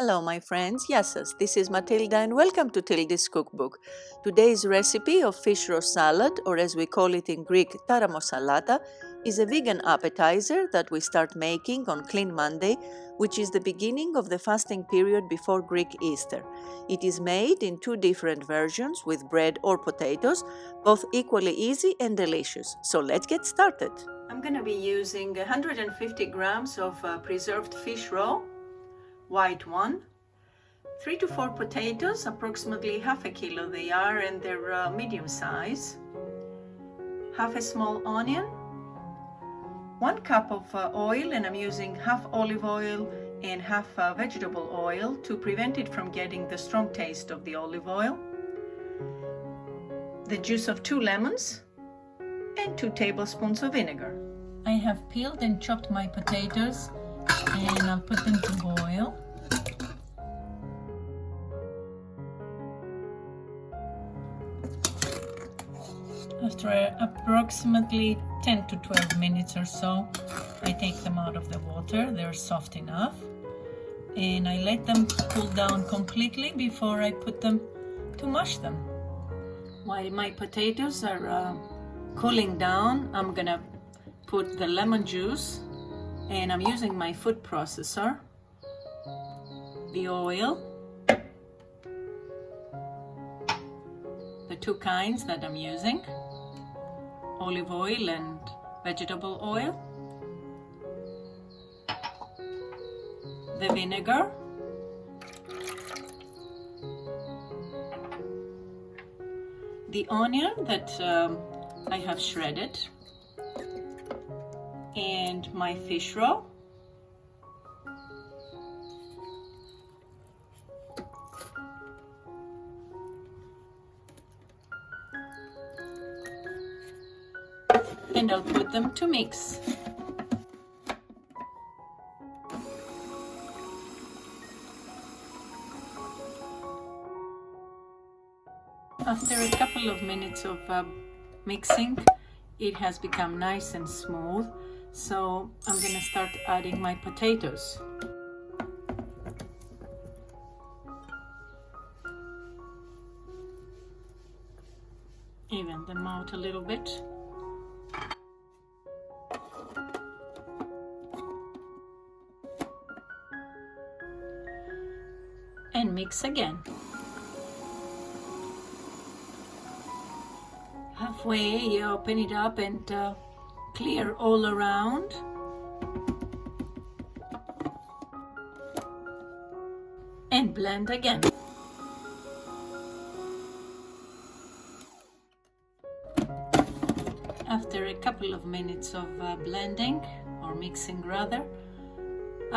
Hello my friends, Γεια σας. This is Matilda and welcome to Tilda's Cookbook. Today's recipe of fish roe salad, or as we call it in Greek, Taramosalata, is a vegan appetizer that we start making on Clean Monday, which is the beginning of the fasting period before Greek Easter. It is made in two different versions with bread or potatoes, both equally easy and delicious. So let's get started. I'm going to be using 150 grams of preserved fish roe, white one, 3 to 4 potatoes, approximately half a kilo they are, and they're medium size, half a small onion, 1 cup of oil, and I'm using half olive oil and half vegetable oil to prevent it from getting the strong taste of the olive oil, the juice of 2 lemons, and 2 tablespoons of vinegar. I have peeled and chopped my potatoes and I'll put them to boil. After approximately 10 to 12 minutes or so, I take them out of the water. They're soft enough. And I let them cool down completely before I put them to mash them. While my potatoes are cooling down, I'm gonna put the lemon juice, and I'm using my food processor, the oil, the 2 kinds that I'm using, olive oil and vegetable oil, the vinegar, the onion that I have shredded, and my fish roe, and I'll put them to mix. After a couple of minutes of mixing, it has become nice and smooth, so I'm gonna start adding my potatoes. Even them out a little bit. And mix again. Halfway, you open it up and clear all around. And blend again. After a couple of minutes of blending, or mixing rather,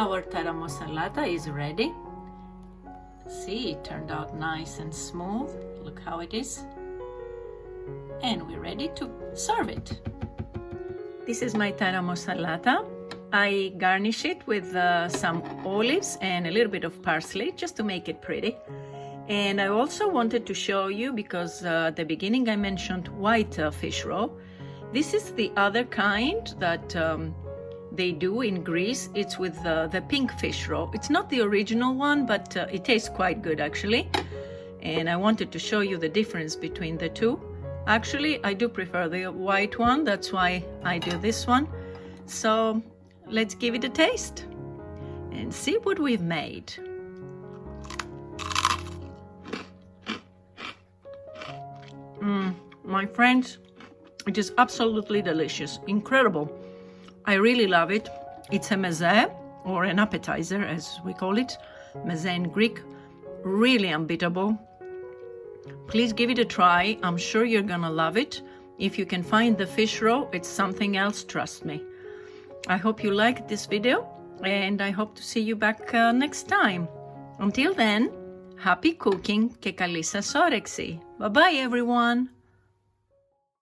our Taramosalata is ready. See, it turned out nice and smooth. Look how it is. And we're ready to serve it. This is my Taramosalata. I garnish it with some olives and a little bit of parsley just to make it pretty. And I also wanted to show you, because at the beginning I mentioned white fish roe. This is the other kind that they do in Greece. It's with the pink fish roe. It's not the original one, but it tastes quite good actually. And I wanted to show you the difference between the two. Actually, I do prefer the white one. That's why I do this one. So let's give it a taste and see what we've made. My friends, it is absolutely delicious, incredible. I really love it. It's a mezé, or an appetizer as we call it, mezé in Greek, really unbeatable. Please give it a try. I'm sure you're gonna love it. If you can find the fish roe, it's something else, trust me. I hope you liked this video, and I hope to see you back next time. Until then, happy cooking και καλή σας όρεξη. Bye bye everyone.